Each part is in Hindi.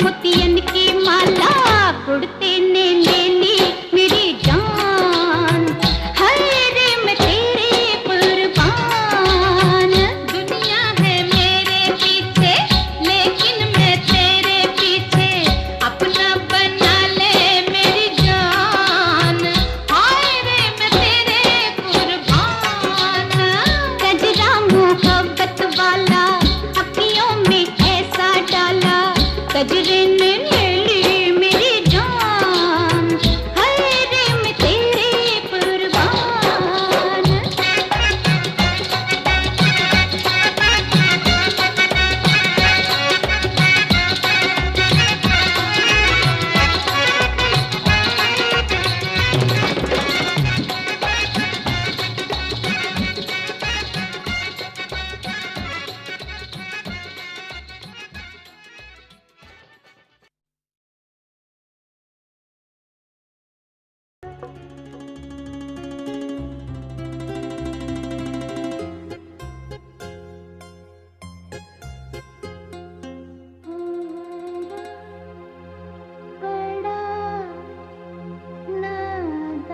मोतियन की माला कुड़ते ने ले ली मेरी जान। हाय रे मैं तेरे कुर्बान। दुनिया है मेरे पीछे लेकिन मैं तेरे पीछे, अपना बना ले मेरी जान। हाय रे मैं तेरे कुर्बान। गजरा मोहब्बत वाला अखियों में ऐसा डाला, गजरे ने ले ली मेरी जान। हाय रे मैं तेरे कुर्बान। बड़ा नादान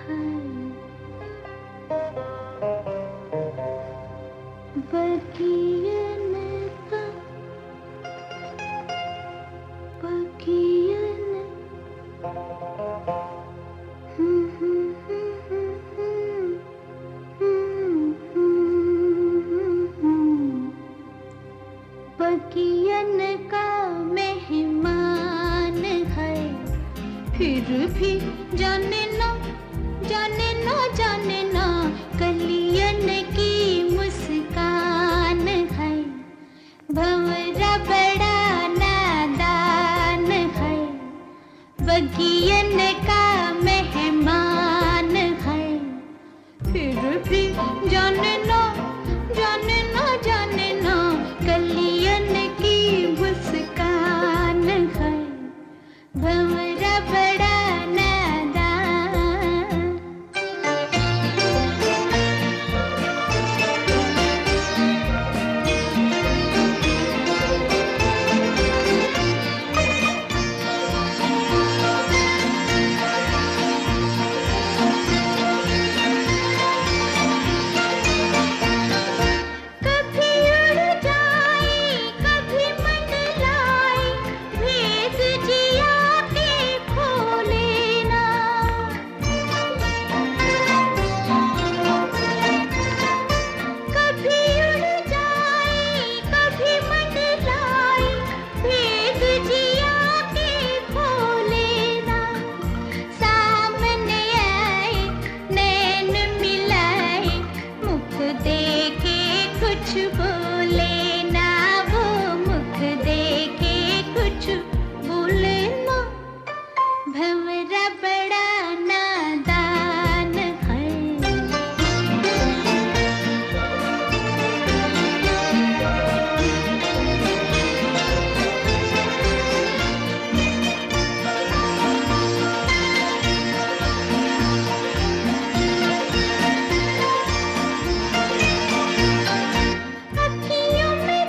है बगियन का बगियन। बगियन का मेहमान है, फिर भी जाने ना जाने ना जाने ना, कलियन की मुस्कान है। भंवरा बड़ा नादान है, बगियन का मेहमान है, फिर भी जाने ना जाने ना जाने ना, कलियन की मुस्कान है। भंवरा बड़ा नादान। कभी उड़ जाए कभी मंडलाए, भेद जिया के खोले ना। कभी उड़ जाए कभी मंडलाए, भेद जिया के खोले ना। सामने आए नैन मिलाए, मुख देखे कुछ बोले ना, वो मुख देखे कुछ बोले ना। भंवरा बड़ा नादान है। अखियों में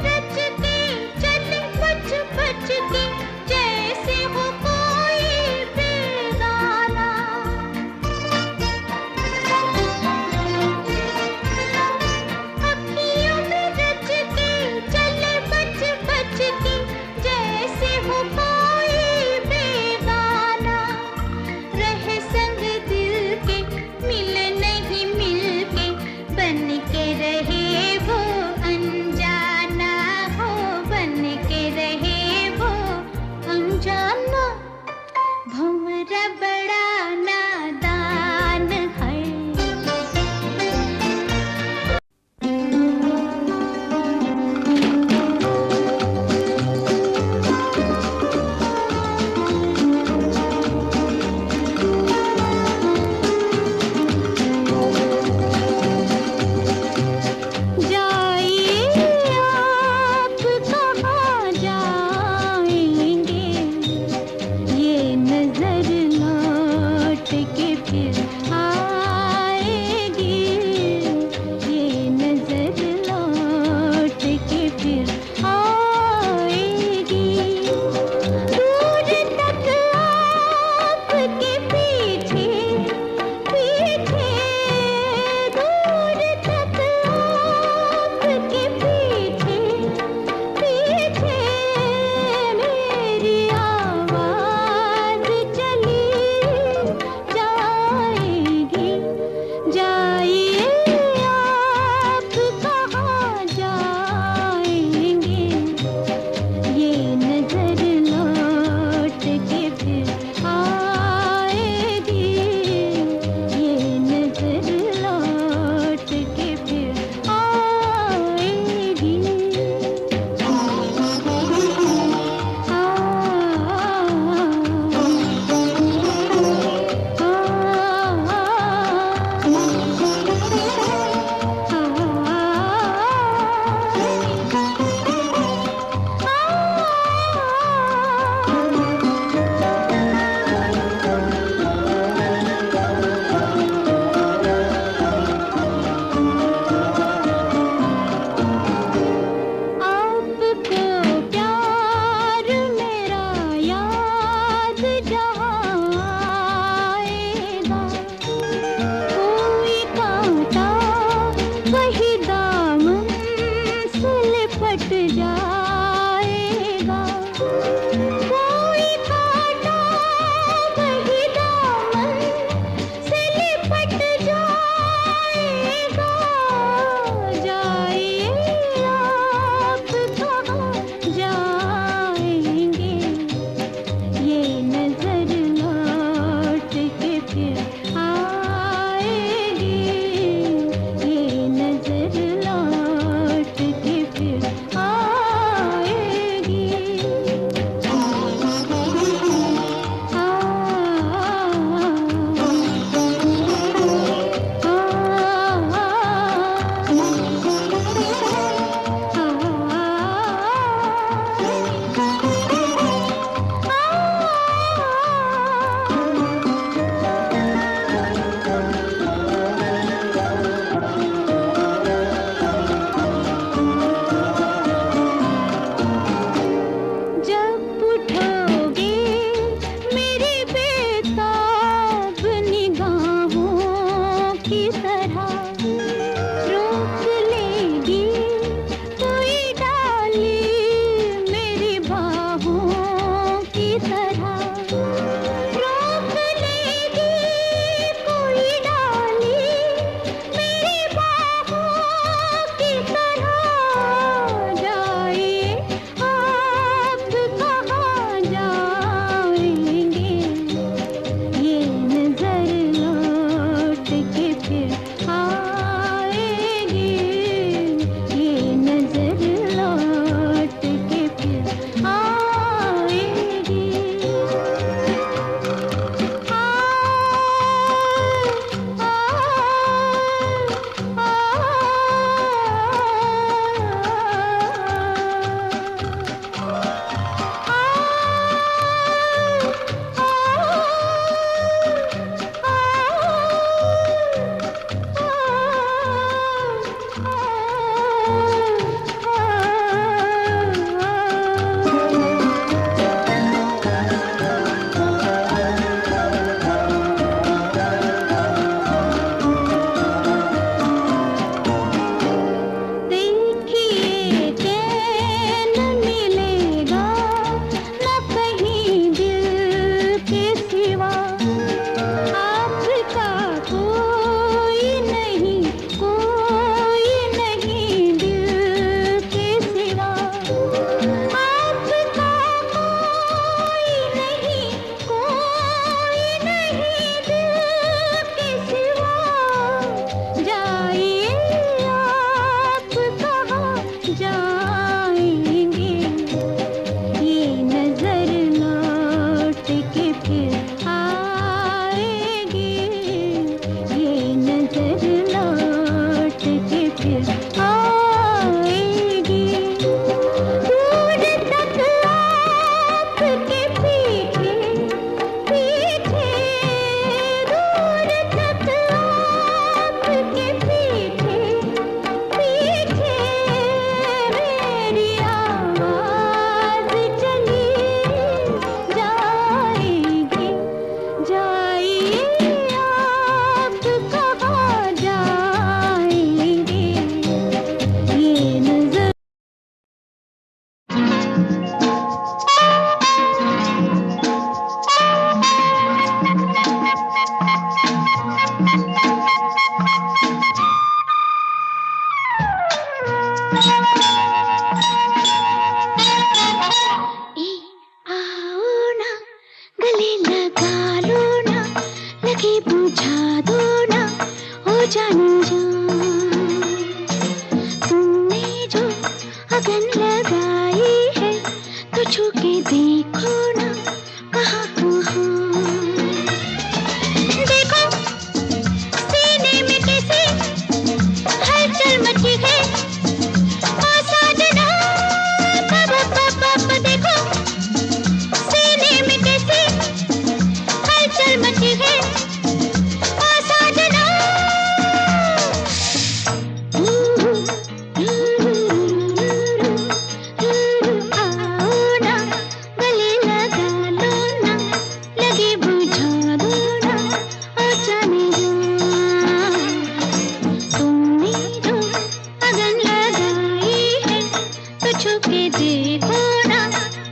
देखो ना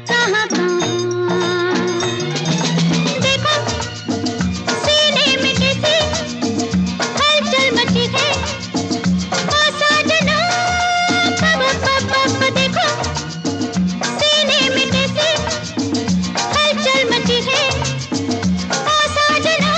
कहाँ कहाँ। देखो सीने में कैसी हलचल मची है, ओ साजना देखो सीने में कैसी हलचल मची है, ओ साजना।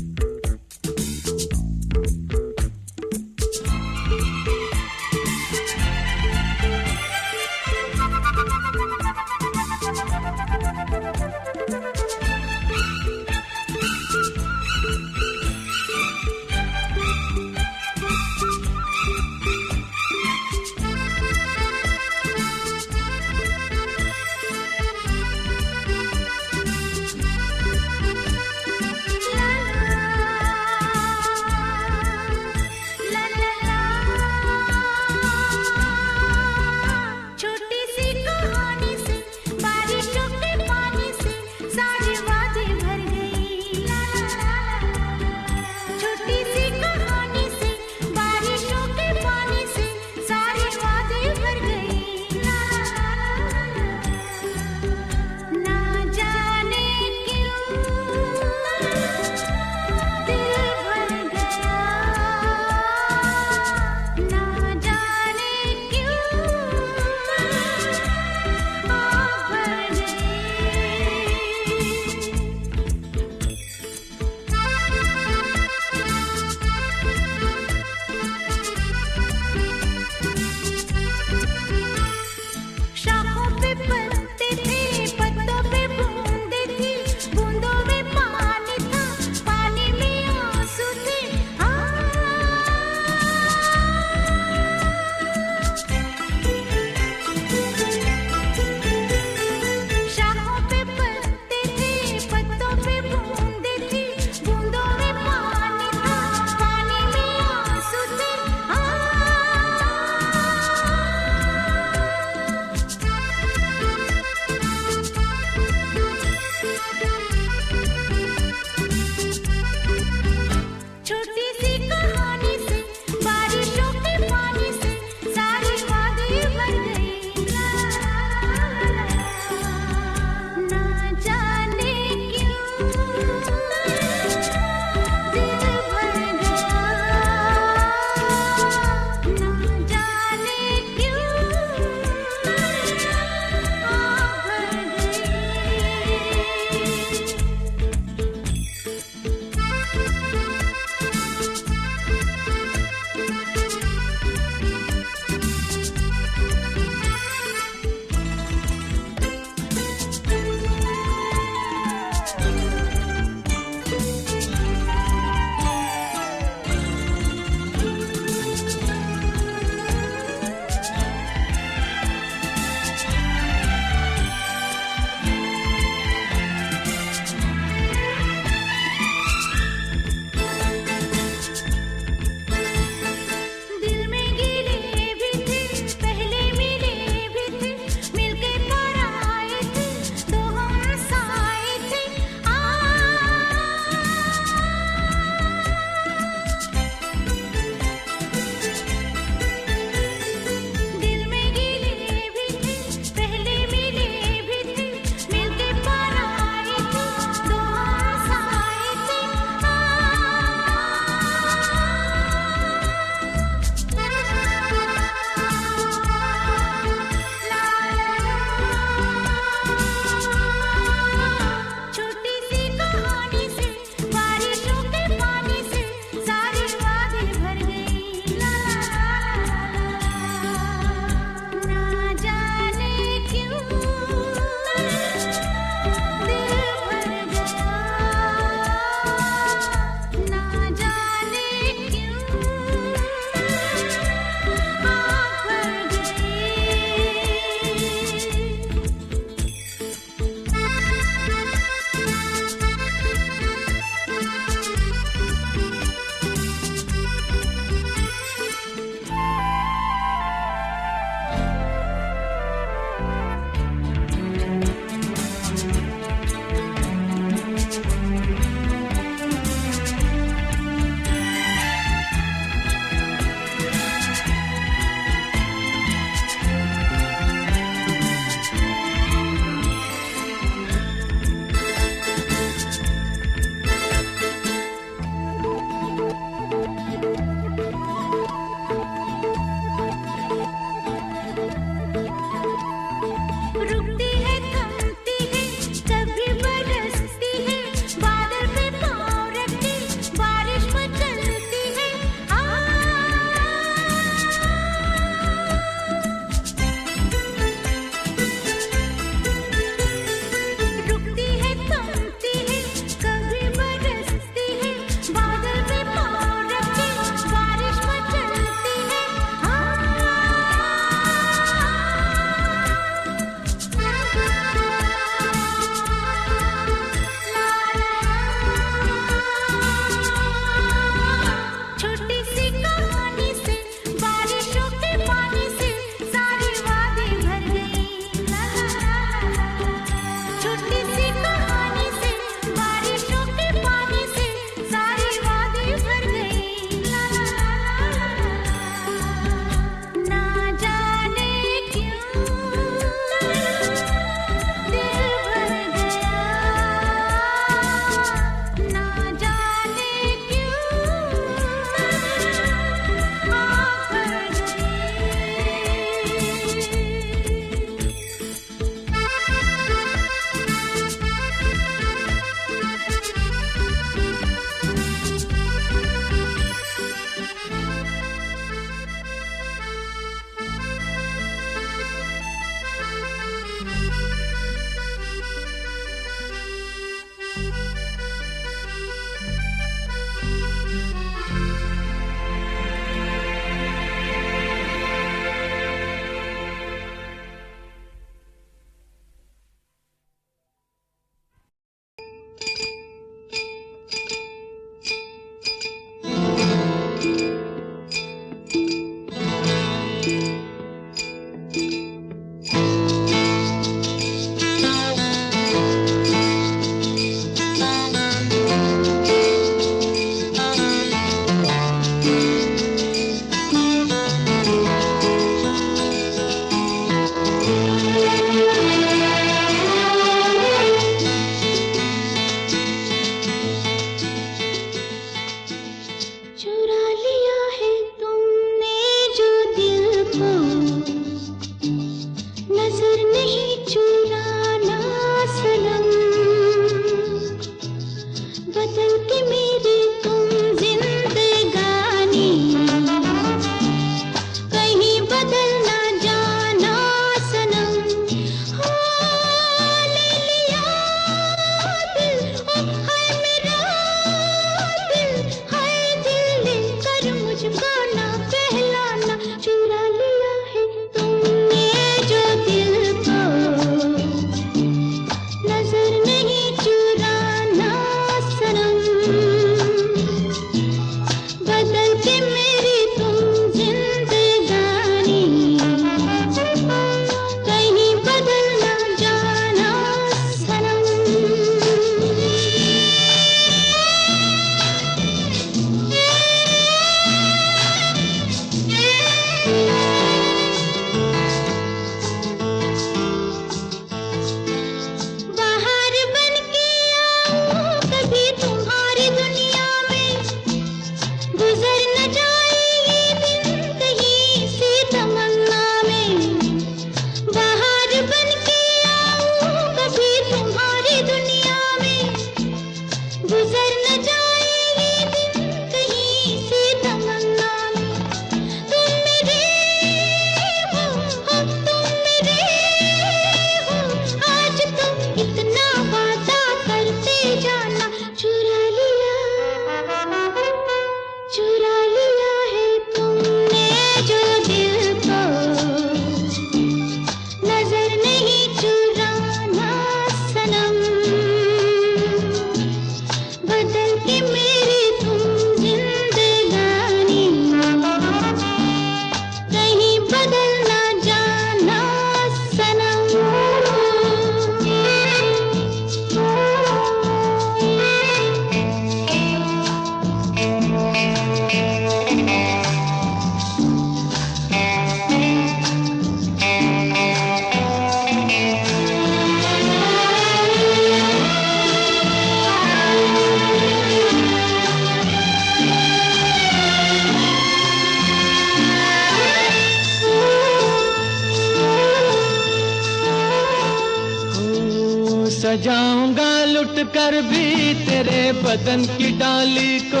सजाऊंगा लुट कर भी तेरे बदन की डाली को,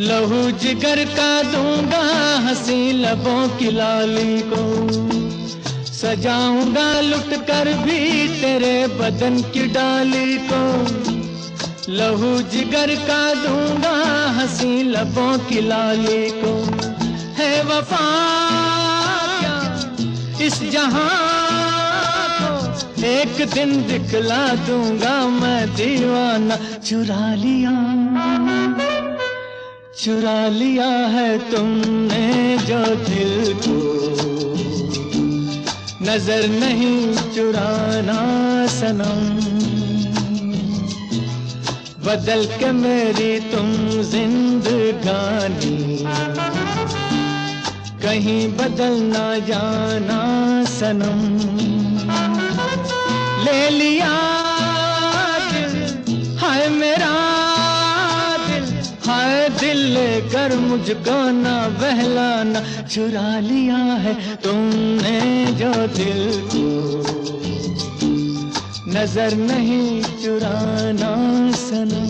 लहू जिगर का दूंगा हंसी लबों की लाली को। सजाऊंगा लुट कर भी तेरे बदन की डाली को, लहू जिगर का दूंगा हंसी लबों की लाली को। है वफा क्या इस जहां को, एक दिन दिखला दूंगा मैं दीवाना। चुरा लिया है तुमने जो दिल को, नजर नहीं चुराना सनम। बदल के मेरी तुम जिंदगानी, कहीं बदल ना जाना सनम। ले लिया दिल, हाय मेरा दिल, हाय दिल लेकर मुझको ना बहलाना। चुरा लिया है तुमने जो दिल को, नजर नहीं चुराना सनम।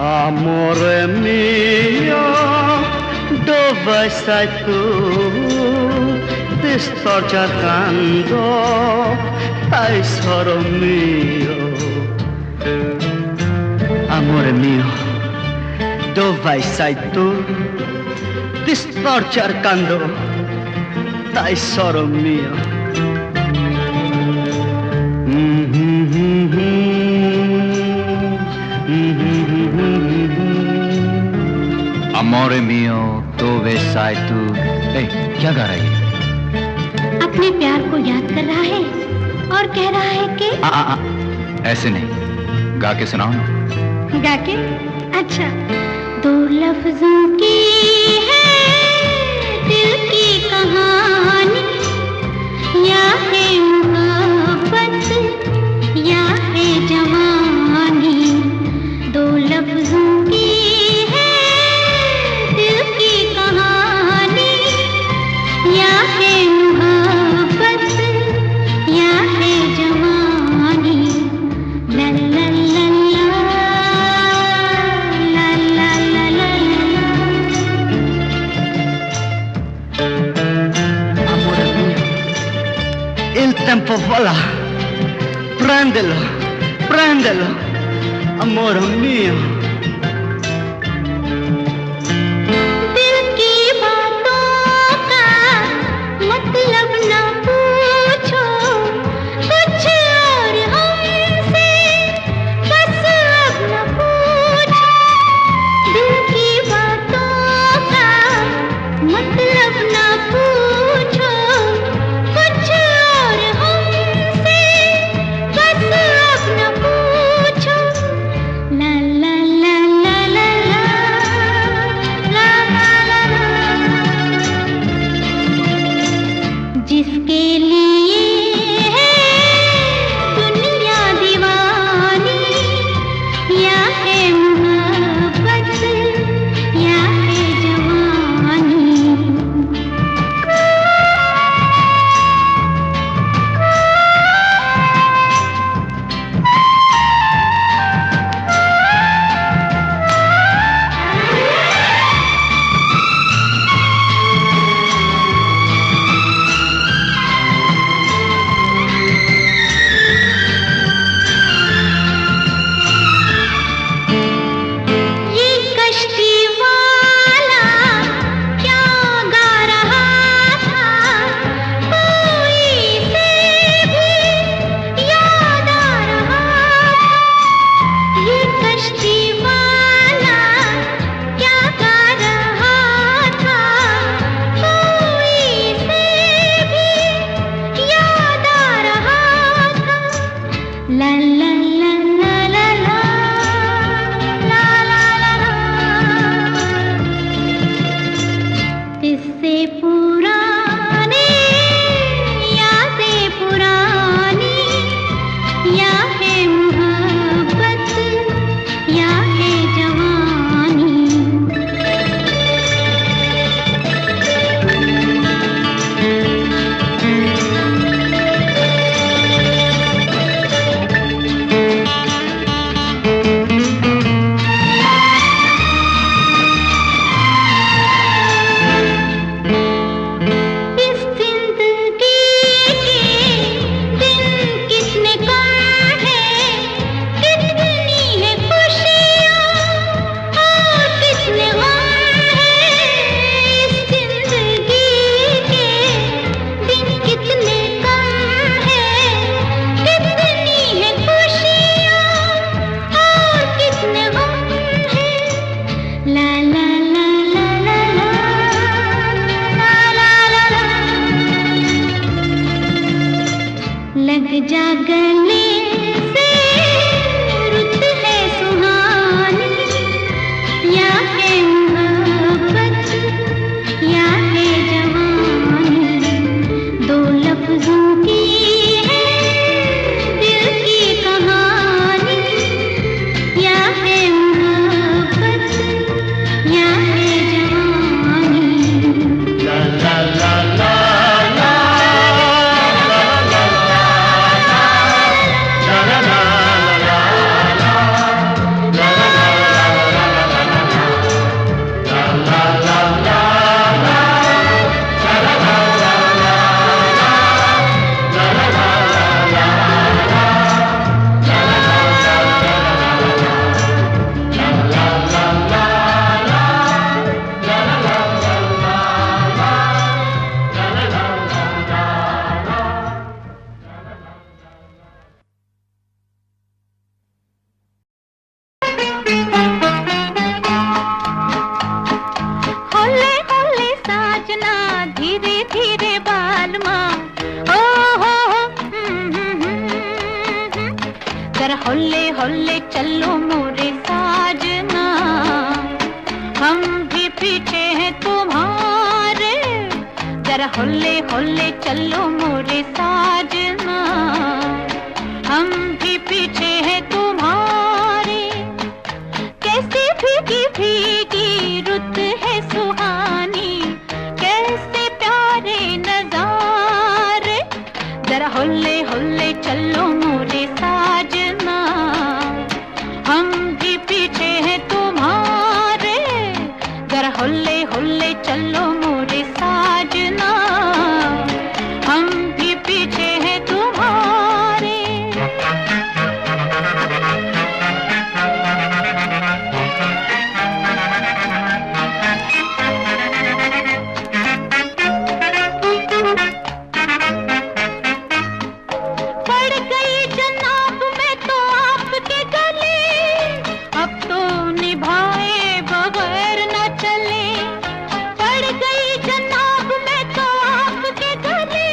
Amore mio, dove sei tu? Ti sto cercando, tesoro mio. Amore mio, dove sei tu? Ti sto cercando, tesoro mio. Amore mio, dove sei tu? क्या गा रही है? अपने प्यार को याद कर रहा है और कह रहा है कि ऐसे नहीं, गा के सुनाओ ना। गा के? अच्छा, दो लफ्जों की है दिल की कहानी, या है मोहब्बत या है जवानी। दो लफ्जों की है दिल की कहानी, या है मोहब्बत या है जवानी। ला ला ला ला ला ला ला ला। Amore mio, il tempo vola, prendelo, prendelo, amore mio. दिल की बातों का मतलब न पूछो, कुछ और हमसे बस अब न पूछो। दिल की बातों का मतलब न पूछो, कुछ और हमसे बस अब न पूछो। ला ला होले होले चलो मोरे साजना, हम भी पीछे हैं तुम्हारे। कैसी भीगी भीगी रुत है सुहानी, कैसे प्यारे नजारे। जरा होले होले चलो मोरे साजना, हम भी पीछे हैं तुम्हारे। जरा होले होले चलो मोरे साजना, हम भी पीछे हैं तुम्हारे। पड़ गई जनाब में तो आपके गले, अब तो निभाए बगैर न चले। पड़ गई जनाब में तो आपके गले,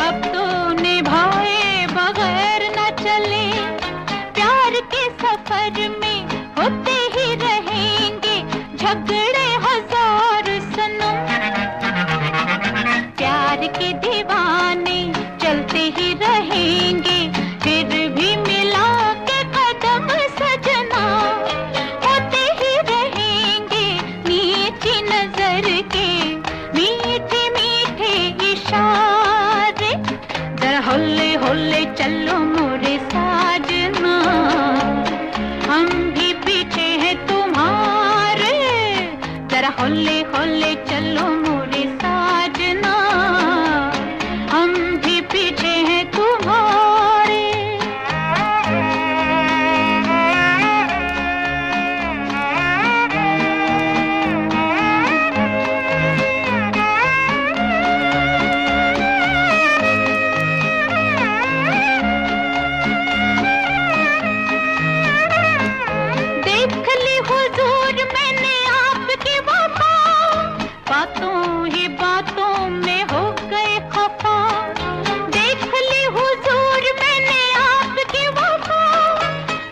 अब तो निभाए बगैर न चले। प्यार के सफर में होते ही रहेंगे झगड़े हजार सनम। प्यार के दीवाने चलते ही रहेंगे, फिर भी मिला के कदम सजना। होते ही रहेंगे मीठी नजर के मीठे मीठे इशारे। जरा होले होले चलो मोरे साजना, हम भी पीछे हैं तुम्हारे। जरा होले होले चलो मोरे साजना, हम भी पीछे हैं तुम्हारे। देख ली हुजूर मैंने आपकी वफा, बातों ही बातों में हो गए खफा। देख ली हुजूर मैंने आपकी वफा,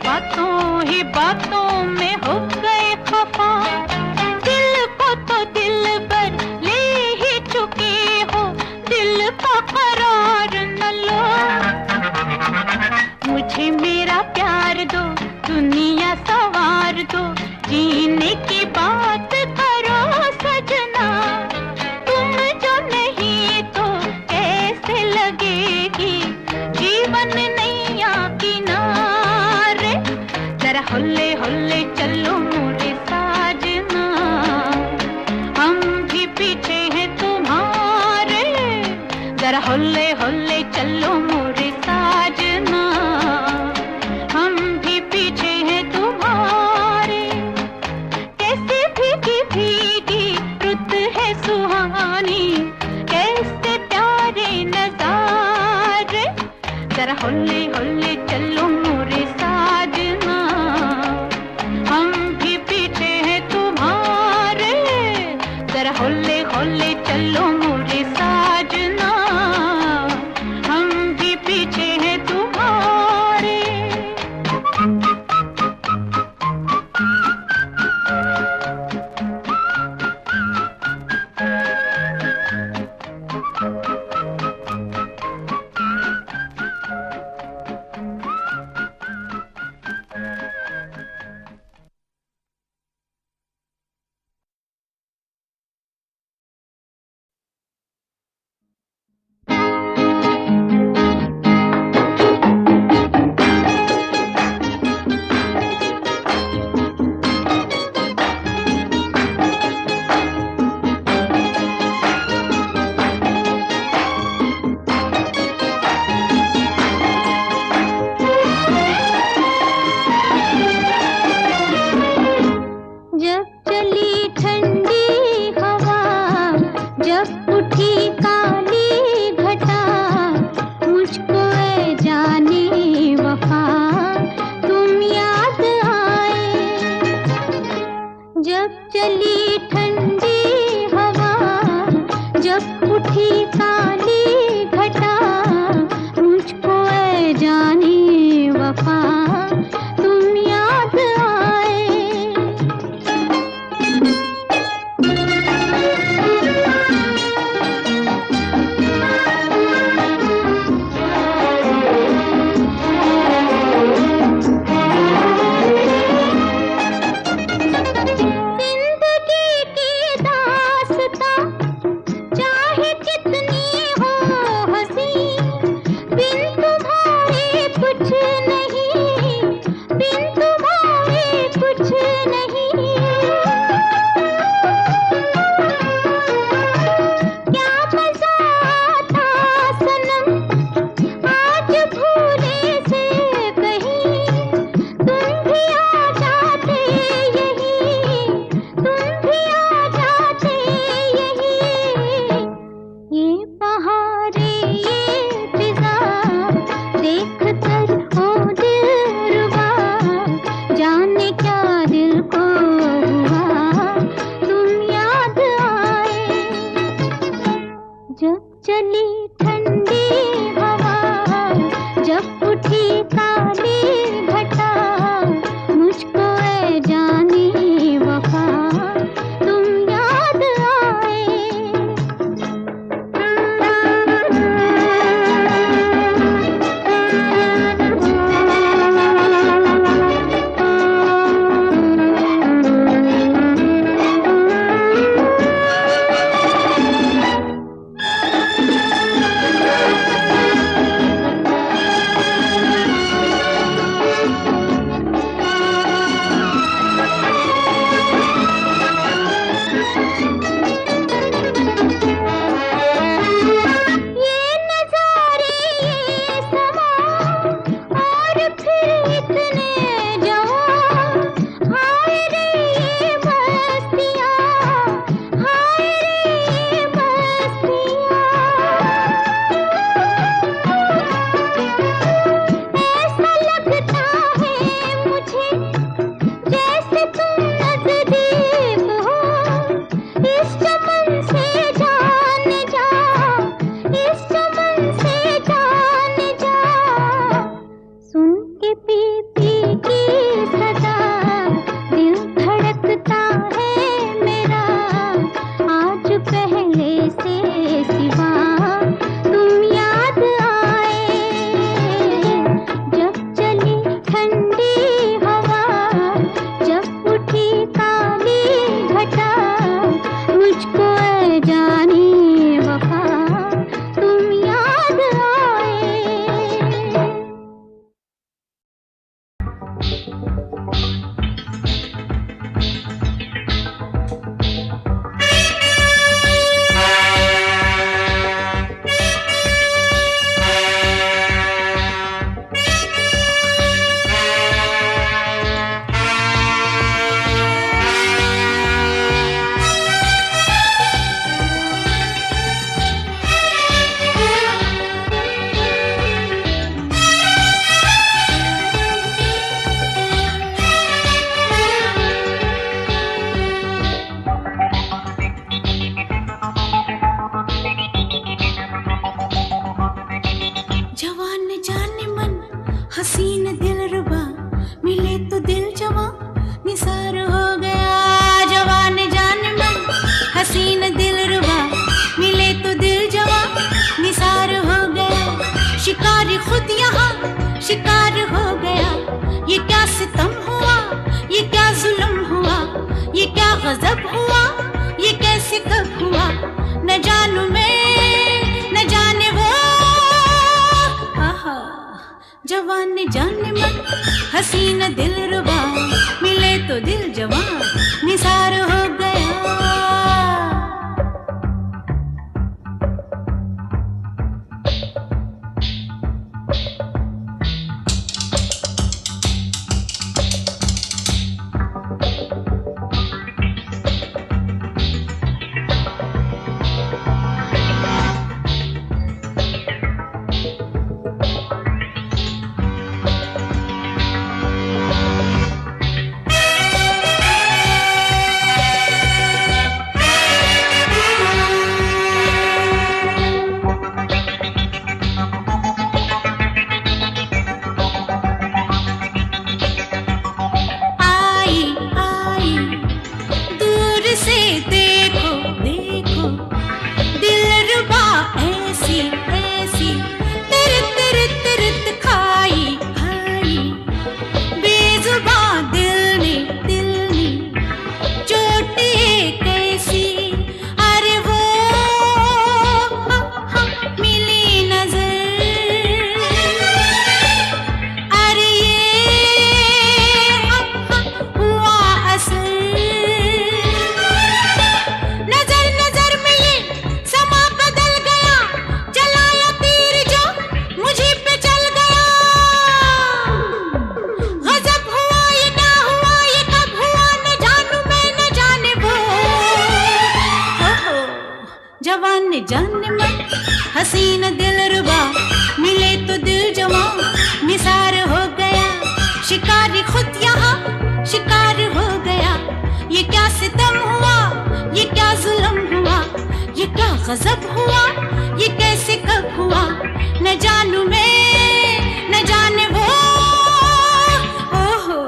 बातों ही बातों में हो गए खफा। दिल को तो दिल पर ले ही चुके हो, दिल का करार न लो। मुझे मेरा प्यार दो, दुनिया सवार दो, जीने की बात करो सजना। तुम जो नहीं तो कैसे लगेगी जीवन नैया किनारे। जरा होले होले चलो मोरे साजना, हम भी पीछे हैं तुम्हारे। जरा होले होले चलो मोरे साजना, हम भी पीछे हैं तुम्हारे। कैसे भीगी भीगी रुत है सुहानी, कैसे प्यारे नजारे। जरा होले होले चलो मोरे साजना, हम भी पीछे हैं तुम्हारे। जरा होले होले चलो मोरे साजना, हम भी पीछे हैं तुम्हारे। कुछ नहीं। क्या मजा आता सनम आज भूले से कहीं, तुम भी आ जाते यहीं, तुम भी आ जाते यहीं। ये बहारे ये फिजा देख कर हो दिलरुबा, जाने क्या दिल को हुआ तुम याद आए। जब चली ठंडी हवा, जब उठी काली घटा, मुझको ऐ जाने वफा तुम याद आए। ये नजारे ये समा और फिर इतने जवां, हाय रे ये मस्तियाँ, हाय रे ये मस्तियाँ। ऐसा लगता है मुझे जैसे तुम नजदीक हो, इस चमन से जान जा, इस चमन से जान जा। सुन के पी पी की सदा दिल धड़कता है मेरा, आज पहले से सिवा तुम याद आए। जब चली ठंडी हवा, जब उठी काली घटा, मुझको ऐ जाने वफा तुम याद आए। जवान जाने मन हसीन दिलरुबा, मिले तो दिल जवां निसार हो गया। जवान जाने मन हसीन दिलरुबा, मिले तो दिल जवां निसार हो गया। शिकारी खुद यहाँ शिकार हो गया, ये क्या सितम हुआ, ये क्या जुल्म हुआ, ये क्या गजब हुआ, ये कैसे कब हुआ। न जानू मैं न जाने वो, आहा। जवान जाने मन हसीन दिलरुबा, मिले तो दिल जवां निसार हो गया। जान मन हसीन दिलरुबा मिले तो दिल जवां निसार हो गया। शिकारी खुद यहाँ शिकार हो गया। ये क्या सितम हुआ, ये क्या जुल्म हुआ, ये क्या गजब हुआ, ये कैसे कब हुआ, न जानू मैं न जाने वो। ओहो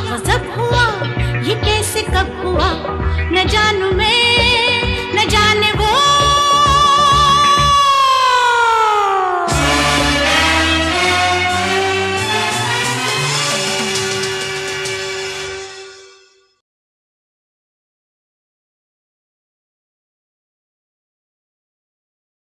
गजब हुआ, ये कैसे कब हुआ, न जानू मैं